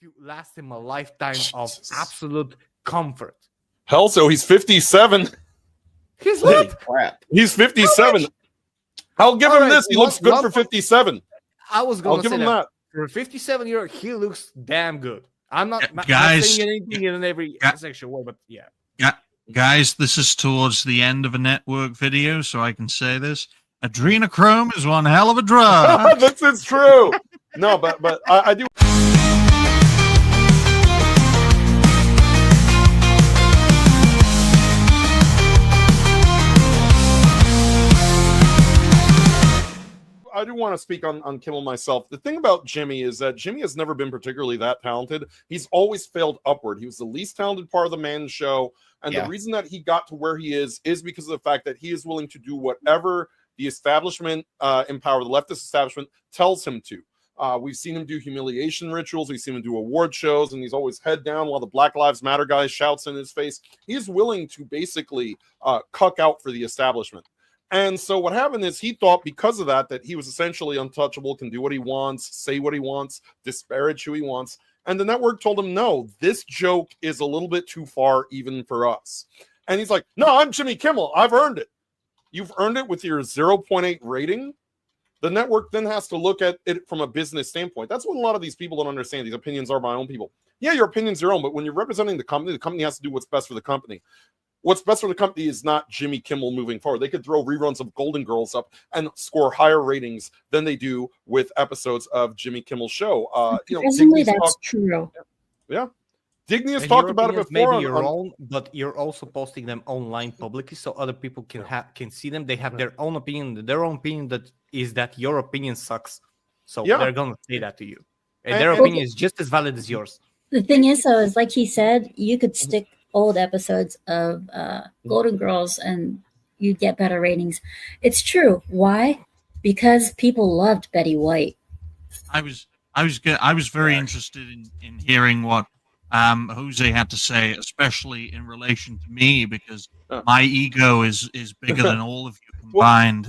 to last him a lifetime of Jesus. absolute comfort. Hell, so he's 57. He's Holy what? crap. He's 57. I'll give All him right, this. He looks good for 57. I was I'll going to give say him that. that. For a 57-year-old, he looks damn good. I'm not Guys, saying anything in every sexual way, but yeah. Guys, this is towards the end of a network video, so I can say this. Adrenochrome is one hell of a drug. This is true. No, but I do. I do want to speak on Kimmel myself. The thing about Jimmy is that Jimmy has never been particularly that talented. He's always failed upward. He was the least talented part of the Man show. And the reason that he got to where he is because of the fact that he is willing to do whatever the establishment in power, the leftist establishment, tells him to. We've seen him do humiliation rituals. We've seen him do award shows, and he's always head down while the Black Lives Matter guy shouts in his face. He's willing to basically cuck out for the establishment. And so what happened is he thought because of that he was essentially untouchable, can do what he wants, say what he wants, disparage who he wants. And the network told him, no, this joke is a little bit too far even for us. And he's like, no, I'm Jimmy Kimmel. I've earned it. You've earned it with your 0.8 rating. The network then has to look at it from a business standpoint. That's what a lot of these people don't understand. These opinions are my own people. Yeah, your opinion's your own, but when you're representing the company has to do what's best for the company. What's best for the company is not Jimmy Kimmel moving forward. They could throw reruns of Golden Girls up and score higher ratings than they do with episodes of Jimmy Kimmel's show. Presently, that's true. Yeah. Digny has talked about it before. Maybe your own, but you're also posting them online publicly so other people can see them. They have their own opinion. Their own opinion that your opinion sucks. So they're going to say that to you. And their opinion is just as valid as yours. The thing is, though, is like he said, you could stick old episodes of Golden Girls and you'd get better ratings. It's true. Why? Because people loved Betty White. I was very interested in hearing what Jose had to say, especially in relation to me, because my ego is bigger than all of you combined.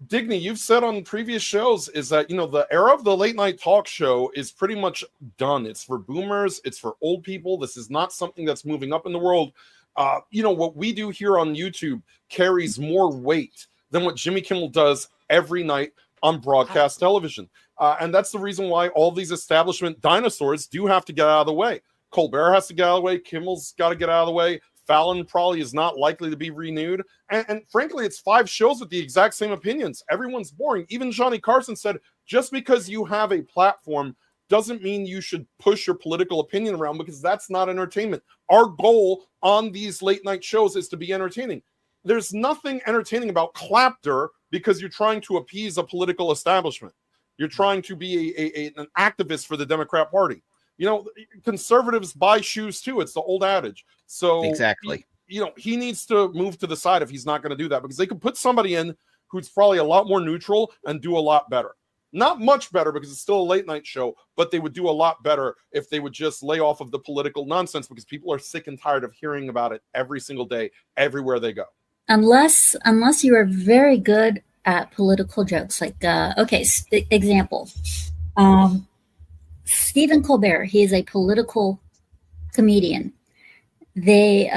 Digny, you've said on previous shows is that, the era of the late night talk show is pretty much done. It's for boomers. It's for old people. This is not something that's moving up in the world. What we do here on YouTube carries more weight than what Jimmy Kimmel does every night on broadcast television. And that's the reason why all these establishment dinosaurs do have to get out of the way. Colbert has to get out of the way. Kimmel's got to get out of the way. Fallon probably is not likely to be renewed. And frankly, it's 5 shows with the exact same opinions. Everyone's boring. Even Johnny Carson said, just because you have a platform doesn't mean you should push your political opinion around, because that's not entertainment. Our goal on these late night shows is to be entertaining. There's nothing entertaining about clapter because you're trying to appease a political establishment. You're trying to be an activist for the Democrat Party. Conservatives buy shoes too. It's the old adage. So exactly, he needs to move to the side if he's not going to do that, because they could put somebody in who's probably a lot more neutral and do a lot better. Not much better, because it's still a late night show, but they would do a lot better if they would just lay off of the political nonsense, because people are sick and tired of hearing about it every single day, everywhere they go. Unless you are very good at political jokes, like example. Stephen Colbert, he is a political comedian. They,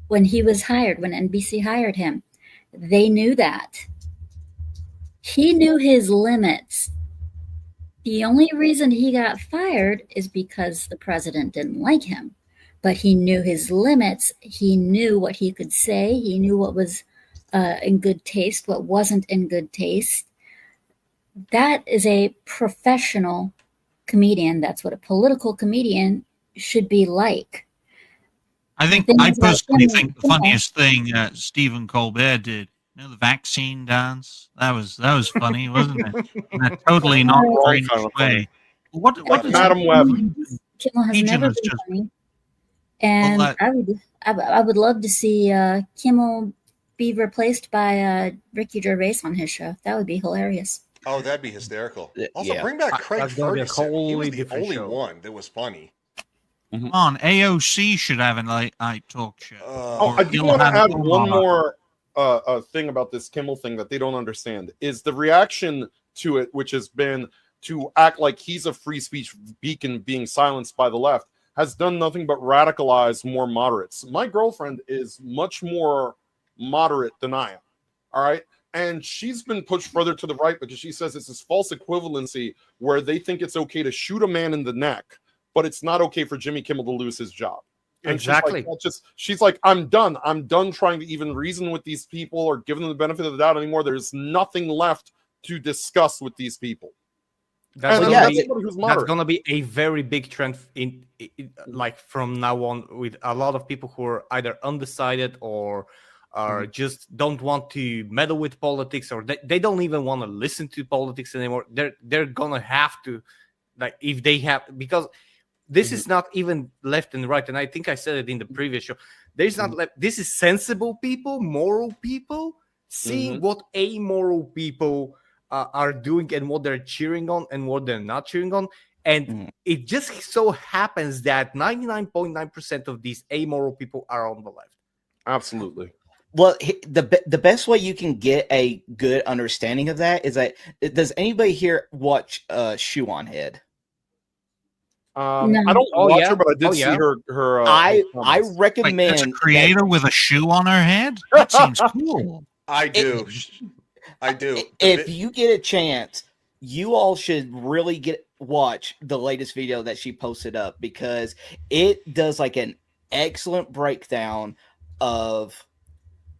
when he was hired, when NBC hired him, they knew that. He knew his limits. The only reason he got fired is because the president didn't like him. But he knew his limits. He knew what he could say. He knew what was in good taste, what wasn't in good taste. That is a professional comedian. That's what a political comedian should be like. I personally think the funniest thing Stephen Colbert did, the vaccine dance, that was funny, wasn't it? In a totally not strange way. What does Madam Web? Kimmel has never been funny, and I would love to see Kimmel be replaced by Ricky Gervais on his show. That would be hilarious. Oh, that'd be hysterical. Also, bring back Craig Ferguson. He was the only one that was funny. Come on, AOC should have a late night talk show. I do want to add one more thing about this Kimmel thing that they don't understand, is the reaction to it, which has been to act like he's a free speech beacon being silenced by the left has done nothing but radicalize more moderates. My girlfriend is much more moderate than I am. All right. And she's been pushed further to the right because she says it's this false equivalency where they think it's okay to shoot a man in the neck, but it's not okay for Jimmy Kimmel to lose his job. And exactly. She's like, I'm done. I'm done trying to even reason with these people or give them the benefit of the doubt anymore. There's nothing left to discuss with these people. That's going to be a very big trend in like from now on with a lot of people who are either undecided or are just don't want to meddle with politics, or they don't even want to listen to politics anymore. They're going to have to, like, if they have, because this is not even left and right. And I think I said it in the previous show. There's not left. This is sensible people, moral people, seeing what amoral people are doing and what they're cheering on and what they're not cheering on. And it just so happens that 99.9% of these amoral people are on the left. Absolutely. Well, the best way you can get a good understanding of that is that, does anybody here watch Shoe on Head? No. I don't watch her, but I did see her. I recommend. Wait, that's a creator with a shoe on her head? That seems cool. I do. If you get a chance, you all should really watch the latest video that she posted up, because it does like an excellent breakdown of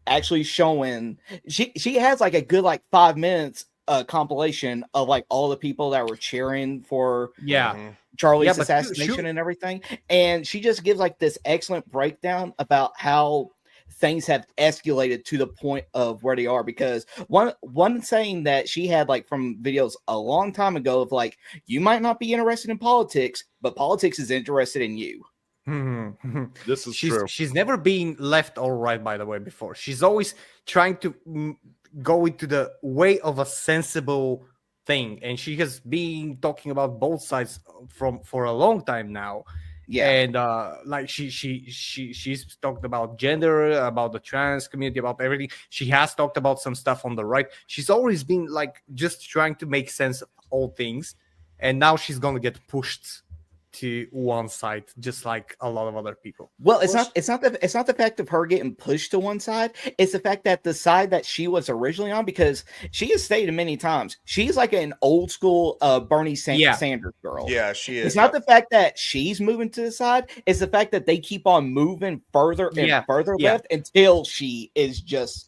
actually showing. She has like a good 5 minutes compilation of like all the people that were cheering for Charlie's assassination and everything, and she just gives like this excellent breakdown about how things have escalated to the point of where they are. Because one saying that she had like from videos a long time ago of like, you might not be interested in politics, but politics is interested in you. This is true. She's never been left or right, by the way, before. She's always trying to go into the way of a sensible thing, and she has been talking about both sides for a long time now. And like she's talked about gender, about the trans community, about everything. She has talked about some stuff on the right. She's always been like just trying to make sense of all things, and now she's gonna get pushed to one side, just like a lot of other people. Well, it's not the fact of her getting pushed to one side. It's the fact that the side that she was originally on, because she has stated many times she's like an old school Bernie Sanders girl. Yeah, she is. It's not the fact that she's moving to the side. It's the fact that they keep on moving further and further left until she is just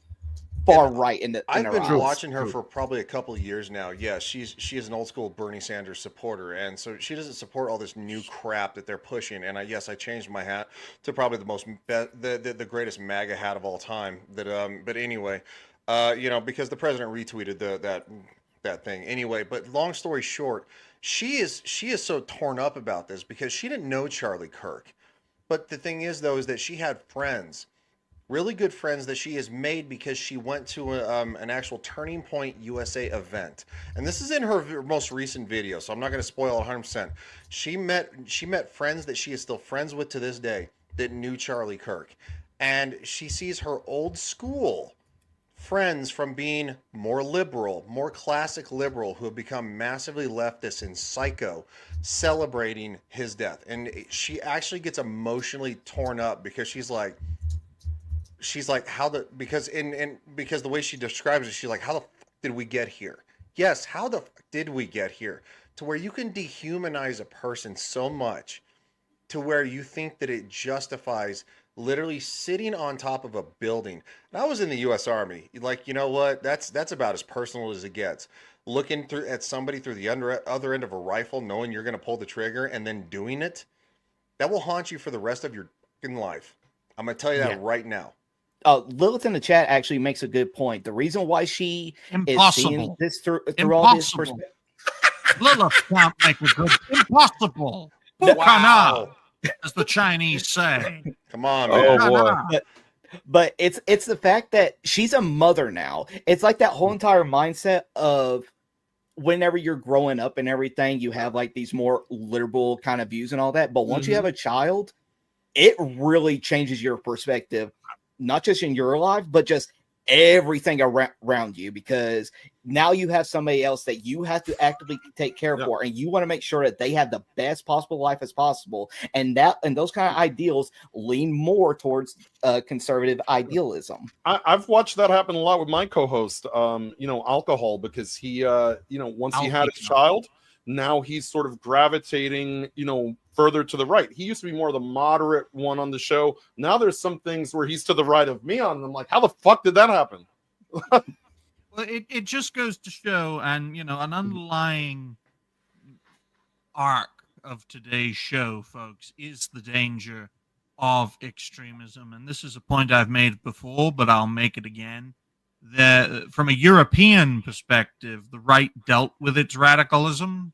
far right in the. I've been watching her for probably a couple of years now. Yeah, she is an old school Bernie Sanders supporter, and so she doesn't support all this new crap that they're pushing. And I changed my hat to probably the greatest MAGA hat of all time. But anyway, because the president retweeted that thing anyway. But long story short, she is so torn up about this because she didn't know Charlie Kirk. But the thing is, though, is that she had friends. Really good friends that she has made because she went to an actual Turning Point USA event. And this is in her most recent video, so I'm not going to spoil it 100%. She met friends that she is still friends with to this day that knew Charlie Kirk. And she sees her old school friends from being more liberal, more classic liberal, who have become massively leftist and psycho, celebrating his death. And she actually gets emotionally torn up because she's like, because the way she describes it, she's like, how the fuck did we get here? Yes, how the fuck did we get here? To where you can dehumanize a person so much to where you think that it justifies literally sitting on top of a building. And I was in the U.S. Army. Like, you know what? That's about as personal as it gets. Looking at somebody through the other end of a rifle, knowing you're going to pull the trigger and then doing it, that will haunt you for the rest of your fucking life. I'm going to tell you that right now. Lilith in the chat actually makes a good point. The reason why she is seeing this through all this perspective. Lilith can't make a good. Impossible. Wow. As the Chinese say. Come on, man. Oh boy. But it's the fact that she's a mother now. It's like that whole entire mindset of whenever you're growing up and everything, you have like these more liberal kind of views and all that. But once you have a child, it really changes your perspective. Not just in your life, but just everything around you, because now you have somebody else that you have to actively take care of for, and you want to make sure that they have the best possible life as possible. And those kind of ideals lean more towards conservative idealism. I've watched that happen a lot with my co-host, Alcohol, because he, once he had his child, now he's sort of gravitating, further to the right. He used to be more of the moderate one on the show. Now there's some things where he's to the right of me on, and I'm like, how the fuck did that happen? Well, it just goes to show, and an underlying arc of today's show, folks, is the danger of extremism. And this is a point I've made before, but I'll make it again. From a European perspective, the right dealt with its radicalism,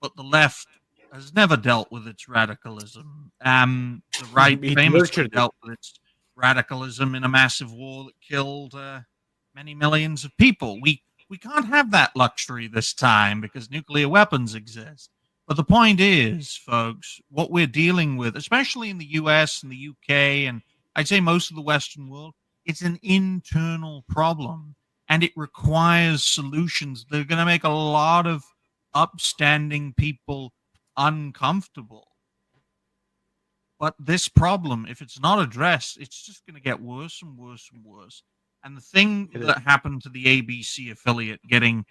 but the left has never dealt with its radicalism. The right famously dealt with its radicalism in a massive war that killed many millions of people. We can't have that luxury this time because nuclear weapons exist. But the point is, folks, what we're dealing with, especially in the US and the UK, and I'd say most of the Western world, it's an internal problem, and it requires solutions. They're going to make a lot of upstanding people uncomfortable. But this problem, if it's not addressed, it's just going to get worse and worse and worse. And the thing that happened to the ABC affiliate getting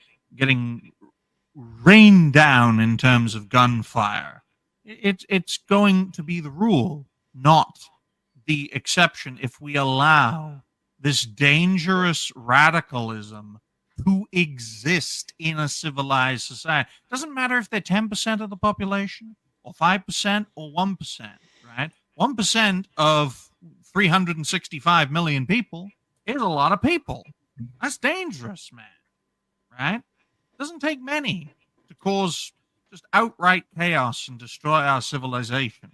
rained down in terms of gunfire, it's going to be the rule, not the exception, if we allow this dangerous radicalism to exist in a civilized society. It doesn't matter if they're 10% of the population or 5% or 1%, right? 1% of 365 million people is a lot of people. That's dangerous, man, right? It doesn't take many to cause just outright chaos and destroy our civilization.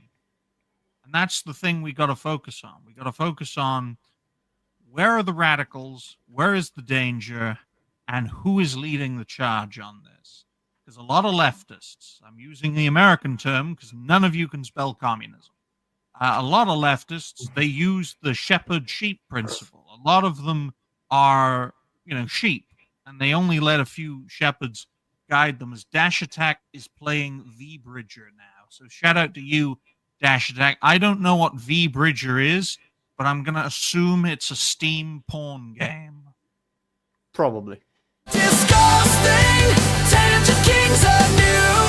And that's the thing we got to focus on. We got to focus on where are the radicals, where is the danger, and who is leading the charge on this. Because a lot of leftists, I'm using the American term because none of you can spell communism. A lot of leftists, they use the shepherd-sheep principle. A lot of them are, sheep, and they only let a few shepherds guide them. As Dash Attack is playing V Bridger now. So shout out to you, Dash Attack. I don't know what V Bridger is, but I'm going to assume it's a Steam porn game. Probably. Disgusting, tangent kings are new.